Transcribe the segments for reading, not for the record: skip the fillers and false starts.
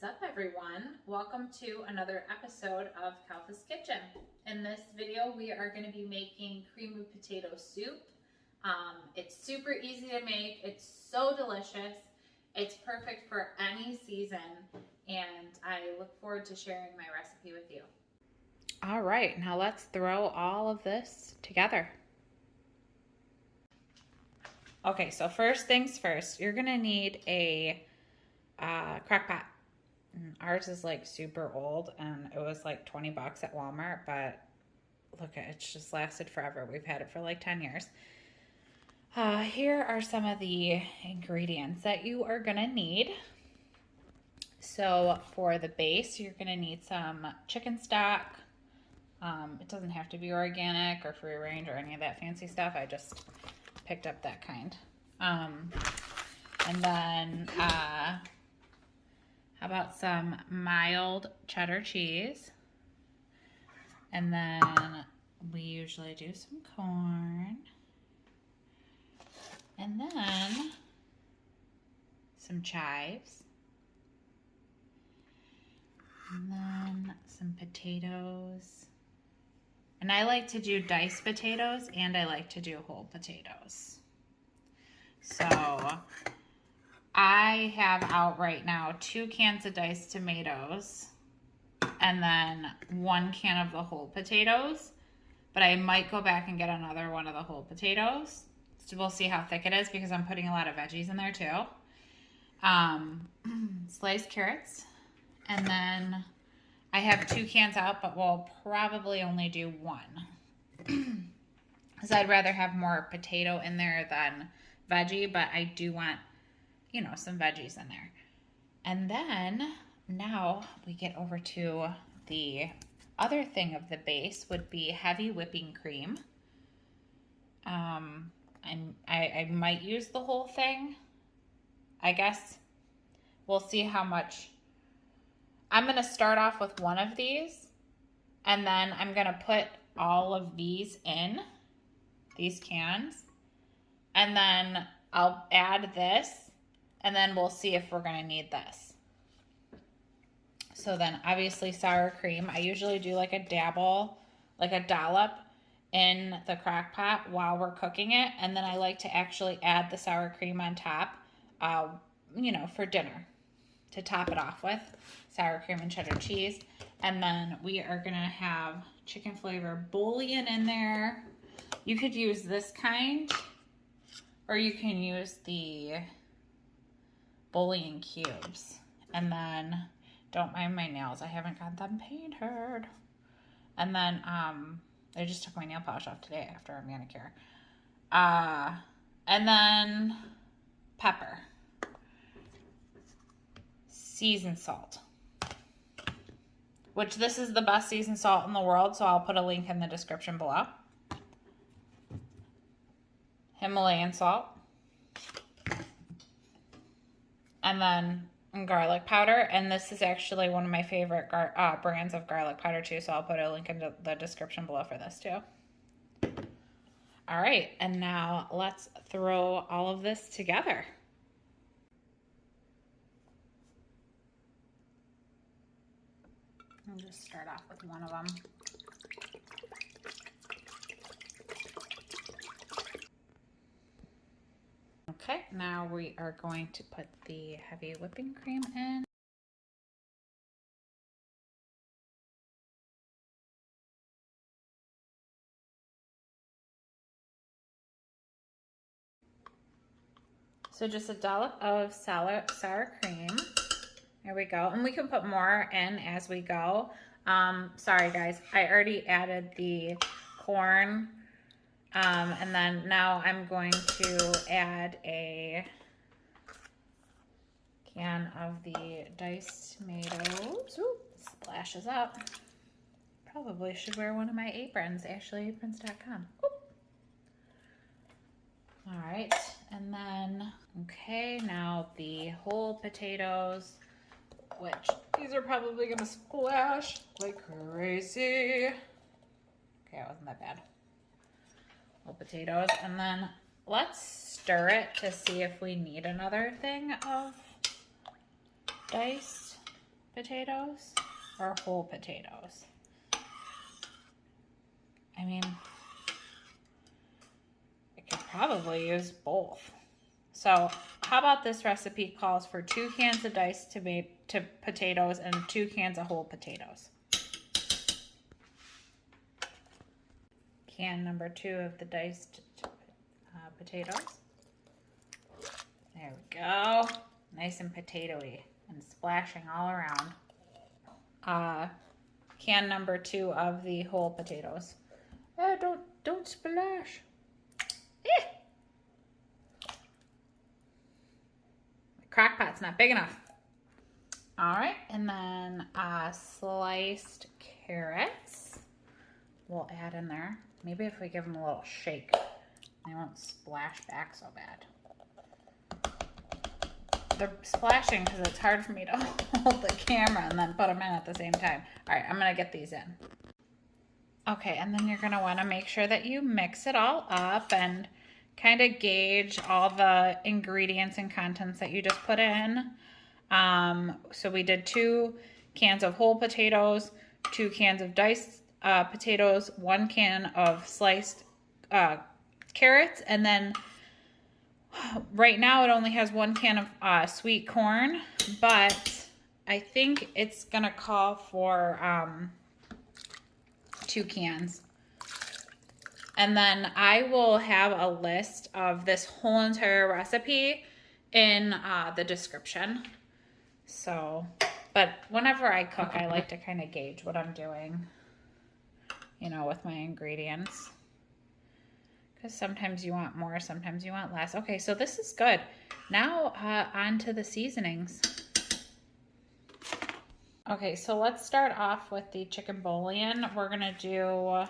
up, everyone? Welcome to another episode of Kalfas Kitchen. In this video, we are going to be making cream of potato soup. It's super easy to make. It's so delicious. It's perfect for any season, and I look forward to sharing my recipe with you. All right, now let's throw all of this together. Okay, so first things first, you're going to need a crock pot. Ours is like super old and it was like 20 bucks at Walmart, but look, it's just lasted forever. We've had it for like 10 years. Here are some of the ingredients that you are gonna need. So for the base, you're gonna need some chicken stock. It doesn't have to be organic or free range or any of that fancy stuff. I just picked up that kind. And then how about some mild cheddar cheese? And then we usually do some corn. And then some chives. And then some potatoes. And I like to do diced potatoes and I like to do whole potatoes. So I have out right now 2 cans of diced tomatoes and then 1 can of the whole potatoes, but I might go back and get another one of the whole potatoes. So we'll see how thick it is because I'm putting a lot of veggies in there too. Sliced carrots, and then I have 2 cans out, but we'll probably only do 1 because I'd rather have more potato in there than veggie, but I do want, you know, some veggies in there. And then now we get over to the other thing of the base would be heavy whipping cream. I might use the whole thing. I guess we'll see how much. I'm going to start off with 1 of these and then I'm going to put all of these in these cans and then I'll add this and then we'll see if we're going to need this. So then obviously sour cream. I usually do like a dabble, like a dollop in the crock pot while we're cooking it. And then I like to actually add the sour cream on top, you know, for dinner to top it off with sour cream and cheddar cheese. And then we are going to have chicken flavor bouillon in there. You could use this kind or you can use the bouillon cubes. And then don't mind my nails. I haven't got them painted. And then I just took my nail polish off today after a manicure. And then pepper. Seasoned salt. Which this is the best seasoned salt in the world, so I'll put a link in the description below. Himalayan salt. And then garlic powder, and this is actually one of my favorite brands of garlic powder too, so I'll put a link in the description below for this too. All right, and now let's throw all of this together. I'll just start off with 1 of them. Okay, now we are going to put the heavy whipping cream in. So just a dollop of sour cream. There we go. And we can put more in as we go. Sorry guys, I already added the corn. And then now I'm going to add a can of the diced tomatoes. Ooh, splashes up. Probably should wear one of my aprons, ashlyeaprons.com. All right, and then, okay, now the whole potatoes, which these are probably gonna splash like crazy. Okay, it wasn't that bad. Whole potatoes, and then let's stir it to see if we need another thing of diced. potatoes or whole potatoes? I mean, I could probably use both. So how about this recipe calls for 2 cans of diced potatoes and 2 cans of whole potatoes. Can number 2 of the diced potatoes. There we go. Nice and potatoey and splashing all around. Can number 2 of the whole potatoes. Don't splash. Eh. My crock pot's not big enough. All right, and then sliced carrots we'll add in there. Maybe if we give them a little shake, they won't splash back so bad. They're splashing because it's hard for me to hold the camera and then put them in at the same time. All right, I'm gonna get these in. Okay, and then you're gonna wanna make sure that you mix it all up and kind of gauge all the ingredients and contents that you just put in. So we did 2 cans of whole potatoes, 2 cans of diced potatoes, 1 can of sliced carrots, and then right now it only has 1 can of sweet corn, but I think it's gonna call for 2 cans. And then I will have a list of this whole entire recipe in the description. So, but whenever I cook, I like to kind of gauge what I'm doing, you know, with my ingredients. Because sometimes you want more, sometimes you want less. Okay, so this is good. Now on to the seasonings. Okay, so let's start off with the chicken bouillon. We're gonna do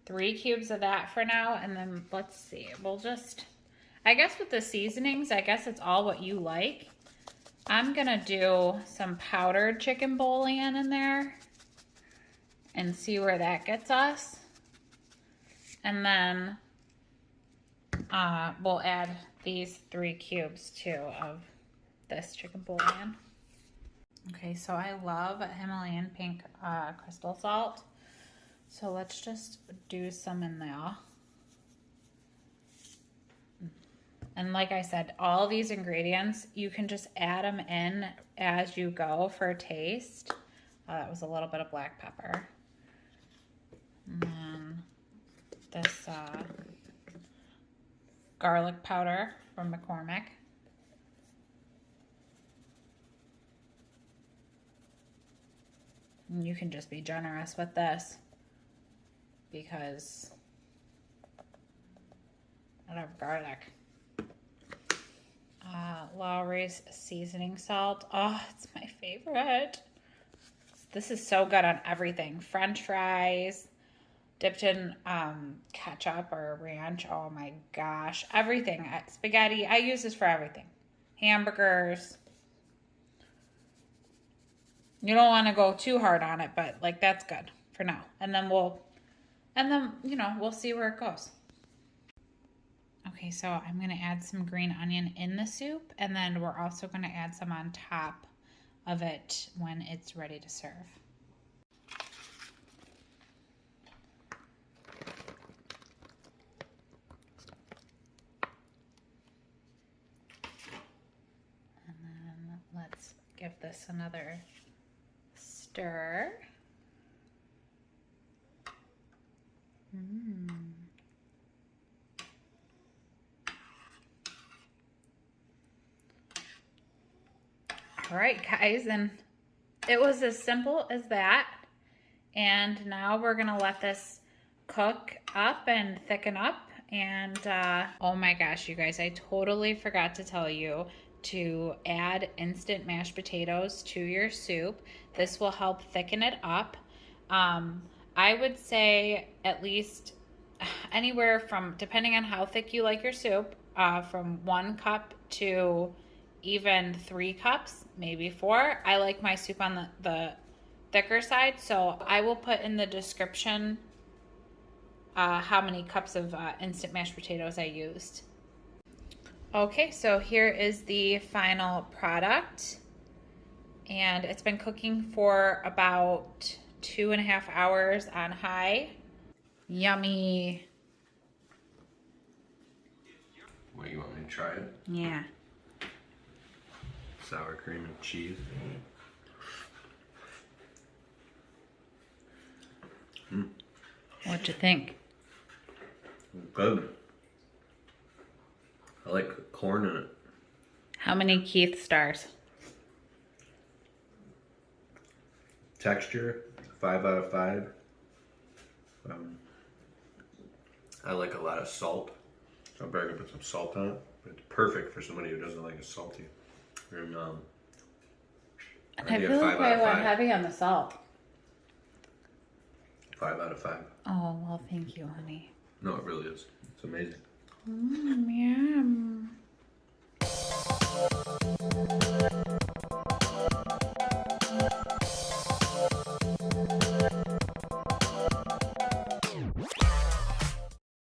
3 cubes of that for now, and then let's see, we'll just, I guess with the seasonings, I guess it's all what you like. I'm gonna do some powdered chicken bouillon in there and see where that gets us. And then we'll add these 3 cubes too of this chicken bouillon. Okay, so I love Himalayan pink crystal salt. So let's just do some in there. And like I said, all these ingredients, you can just add them in as you go for taste. That was a little bit of black pepper. And then this garlic powder from McCormick. And you can just be generous with this because I love garlic. Lowry's seasoning salt. Oh, it's my favorite. This is so good on everything. French fries, dipped in ketchup or ranch. Oh my gosh. Everything. Spaghetti. I use this for everything. Hamburgers. You don't want to go too hard on it, but like that's good for now. And then you know, we'll see where it goes. Okay, so I'm gonna add some green onion in the soup, and then we're also gonna add some on top of it when it's ready to serve. And then let's give this another stir. All right, guys, and it was as simple as that. And now we're gonna let this cook up and thicken up. And oh my gosh, you guys, I totally forgot to tell you to add instant mashed potatoes to your soup. This will help thicken it up. I would say at least anywhere from, depending on how thick you like your soup, from 1 cup to even 3 cups, maybe 4. I like my soup on the thicker side, so I will put in the description how many cups of instant mashed potatoes I used. Okay, so here is the final product. And it's been cooking for about 2.5 hours on high. Yummy. What, you want me to try it? Yeah. Sour cream and cheese. What'd you think? Good. I like corn in it. How many Keith stars? Texture, 5 out of 5. I like a lot of salt, so I'm probably gonna put some salt on it. It's perfect for somebody who doesn't like it salty. And I feel like I went heavy on the salt. 5 out of 5. Oh, well, thank you, honey. No, it really is. It's amazing. Yum.